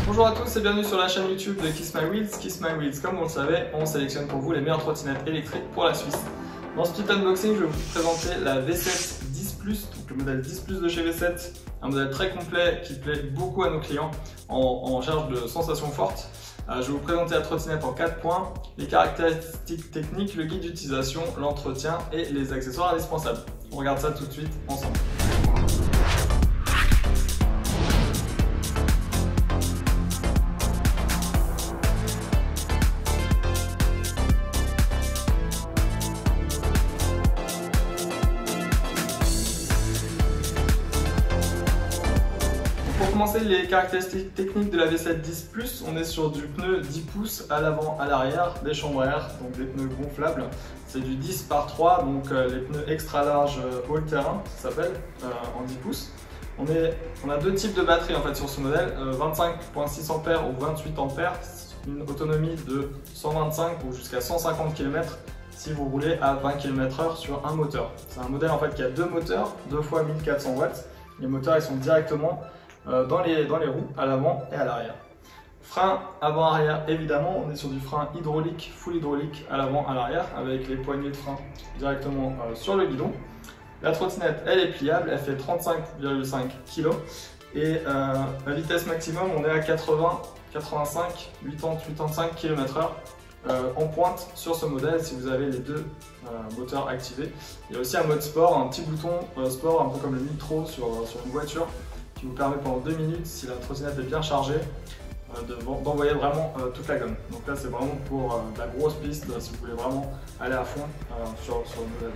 Bonjour à tous et bienvenue sur la chaîne YouTube de Kiss My Wheels. Kiss My Wheels, comme vous le savez, on sélectionne pour vous les meilleures trottinettes électriques pour la Suisse. Dans ce petit unboxing, je vais vous présenter la V7 10 Plus, donc le modèle 10 Plus de chez V7, un modèle très complet qui plaît beaucoup à nos clients en charge de sensations fortes. Je vais vous présenter la trottinette en 4 points, les caractéristiques techniques, le guide d'utilisation, l'entretien et les accessoires indispensables. On regarde ça tout de suite ensemble. Pour commencer, les caractéristiques techniques de la V7 10 Plus, on est sur du pneu 10 pouces à l'avant, à l'arrière, des chambres à air, donc des pneus gonflables. C'est du 10 par 3, donc les pneus extra larges all-terrain, ça s'appelle, en 10 pouces. On a deux types de batteries en fait sur ce modèle, 25,6 A ou 28 A, une autonomie de 125 ou jusqu'à 150 km si vous roulez à 20 km/h sur un moteur. C'est un modèle en fait qui a deux moteurs, 2 fois 1400 watts. Les moteurs ils sont directement dans les roues, à l'avant et à l'arrière. Frein avant-arrière, évidemment, on est sur du frein hydraulique, full hydraulique à l'avant, à l'arrière, avec les poignées de frein directement sur le guidon. La trottinette, elle est pliable, elle fait 35,5 kg et la vitesse maximum, on est à 80, 85, 80, 85 km/h en pointe sur ce modèle si vous avez les deux moteurs activés. Il y a aussi un mode sport, un petit bouton sport, un peu comme le Nitro sur une voiture, qui vous permet pendant 2 minutes, si la trottinette est bien chargée, d'envoyer vraiment toute la gomme. Donc là c'est vraiment pour de la grosse piste, si vous voulez vraiment aller à fond sur le modèle.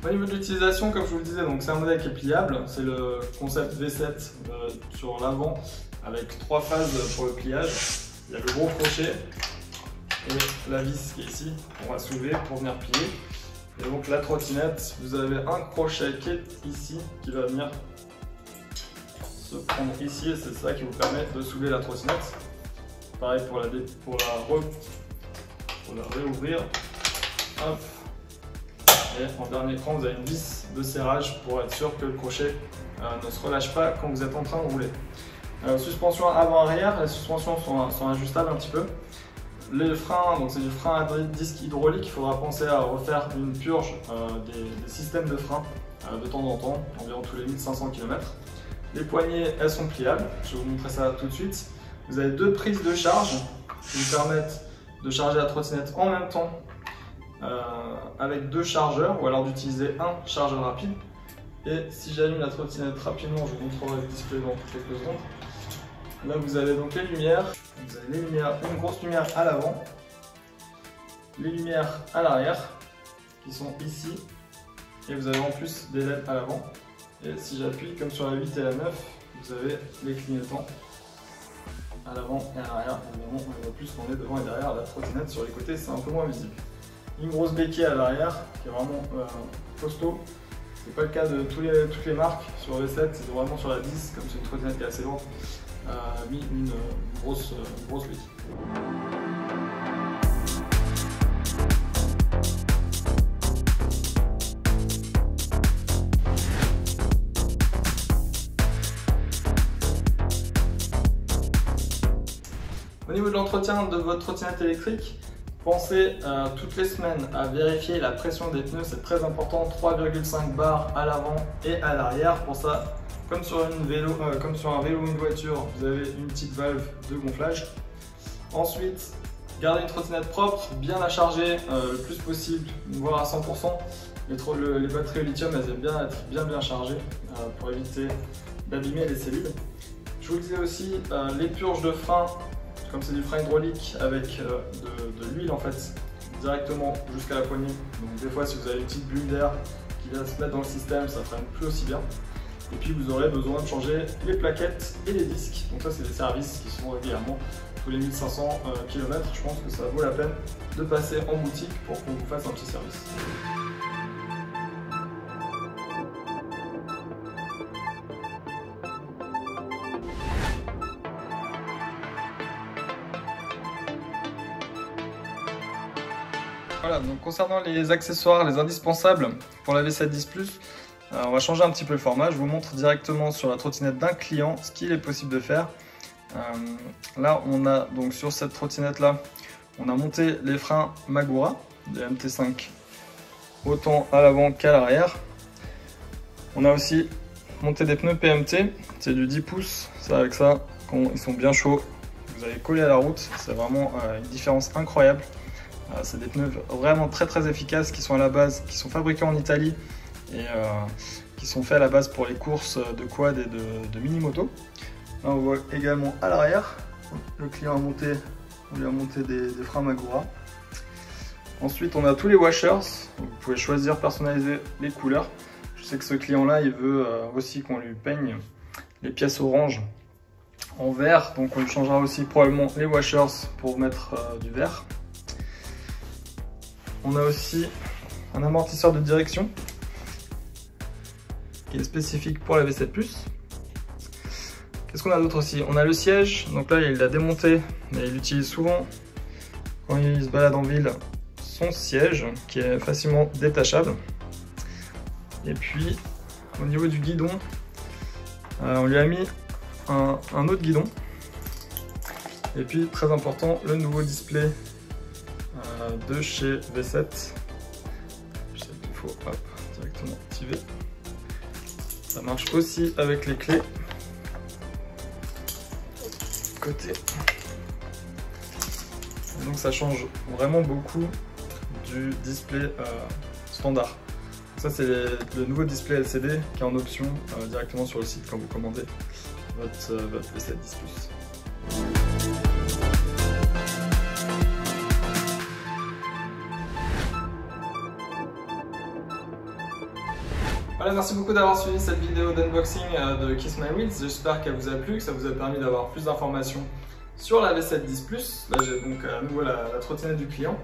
Au niveau de l'utilisation, comme je vous le disais, c'est un modèle qui est pliable, c'est le concept V7 sur l'avant avec 3 phases pour le pliage. Il y a le gros crochet et la vis qui est ici, on va soulever pour venir plier. Et donc la trottinette, vous avez un crochet qui est ici, qui va venir se prendre ici et c'est ça qui vous permet de soulever la trottinette. Pareil pour la réouvrir. Hop. Et en dernier cran, vous avez une vis de serrage pour être sûr que le crochet ne se relâche pas quand vous êtes en train de rouler. Suspension avant-arrière, les suspensions sont ajustables un petit peu. Les freins, donc c'est du frein à disque hydraulique, il faudra penser à refaire une purge des systèmes de frein de temps en temps, environ tous les 1500 km. Les poignées, elles sont pliables, je vais vous montrer ça tout de suite. Vous avez deux prises de charge qui vous permettent de charger la trottinette en même temps avec deux chargeurs ou alors d'utiliser un chargeur rapide. Et si j'allume la trottinette rapidement, je vous montrerai le display dans quelques secondes. Là vous avez donc les lumières, vous avez les lumières, une grosse lumière à l'avant, les lumières à l'arrière qui sont ici et vous avez en plus des LED à l'avant. Et si j'appuie comme sur la 8 et la 9, vous avez les clignotants à l'avant et à l'arrière. Évidemment on voit plus qu'on est devant et derrière, la trottinette sur les côtés c'est un peu moins visible. Une grosse béquille à l'arrière qui est vraiment costaud. C'est pas le cas de toutes les marques sur V7, c'est vraiment sur la 10, comme c'est une trottinette qui est assez lourde, mis une grosse béquille. Au niveau de l'entretien de votre trottinette électrique, pensez toutes les semaines à vérifier la pression des pneus, c'est très important, 3,5 bars à l'avant et à l'arrière. Pour ça, comme sur un vélo ou une voiture, vous avez une petite valve de gonflage. Ensuite, gardez une trottinette propre, bien la charger le plus possible, voire à 100%. Les batteries au lithium, elles aiment bien être bien chargées pour éviter d'abîmer les cellules. Je vous disais aussi, les purges de frein, comme c'est du frein hydraulique avec de l'huile en fait directement jusqu'à la poignée, donc des fois si vous avez une petite bulle d'air qui vient se mettre dans le système, ça freine plus aussi bien. Et puis vous aurez besoin de changer les plaquettes et les disques, donc ça c'est des services qui sont régulièrement tous les 1500 km. Je pense que ça vaut la peine de passer en boutique pour qu'on vous fasse un petit service. Voilà, donc concernant les accessoires, les indispensables pour la V7 10 Plus, on va changer un petit peu le format. Je vous montre directement sur la trottinette d'un client ce qu'il est possible de faire. Là, on a donc sur cette trottinette là, on a monté les freins Magura, des MT5, autant à l'avant qu'à l'arrière. On a aussi monté des pneus PMT, c'est du 10 pouces, ça avec ça, quand ils sont bien chauds, vous allez coller à la route, c'est vraiment une différence incroyable. C'est des pneus vraiment très efficaces qui sont à la base, qui sont fabriqués en Italie et qui sont faits à la base pour les courses de quad et de mini-moto. Là on voit également à l'arrière, le client on lui a monté des freins Magura. Ensuite on a tous les washers, vous pouvez choisir, personnaliser les couleurs. Je sais que ce client là il veut aussi qu'on lui peigne les pièces orange en vert, donc on lui changera aussi probablement les washers pour mettre du vert. On a aussi un amortisseur de direction qui est spécifique pour la V7 Plus. Qu'est-ce qu'on a d'autre aussi? On a le siège, donc là il l'a démonté, mais il utilise souvent quand il se balade en ville son siège qui est facilement détachable. Et puis au niveau du guidon, on lui a mis un autre guidon. Et puis très important, le nouveau display de chez V7. Je sais qu'il faut directement activer. Ça marche aussi avec les clés. Côté. Et donc ça change vraiment beaucoup du display standard. Ça c'est le nouveau display LCD qui est en option directement sur le site quand vous commandez votre V7 10 Plus. Voilà, merci beaucoup d'avoir suivi cette vidéo d'unboxing de Kiss My Wheels. J'espère qu'elle vous a plu, que ça vous a permis d'avoir plus d'informations sur la V7 10 Plus. Là j'ai donc à nouveau la trottinette du client.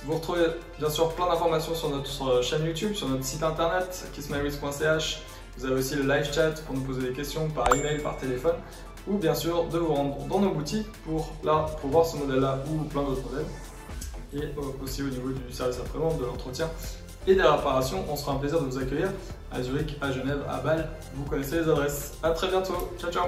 Vous retrouvez bien sûr plein d'informations sur notre chaîne YouTube, sur notre site internet kissmywheels.ch. Vous avez aussi le live chat pour nous poser des questions par email, par téléphone, ou bien sûr de vous rendre dans nos boutiques pour voir ce modèle là ou plein d'autres modèles. Et aussi au niveau du service après-vente, de l'entretien et des réparations. On sera un plaisir de vous accueillir à Zurich, à Genève, à Bâle. Vous connaissez les adresses. A très bientôt. Ciao ciao.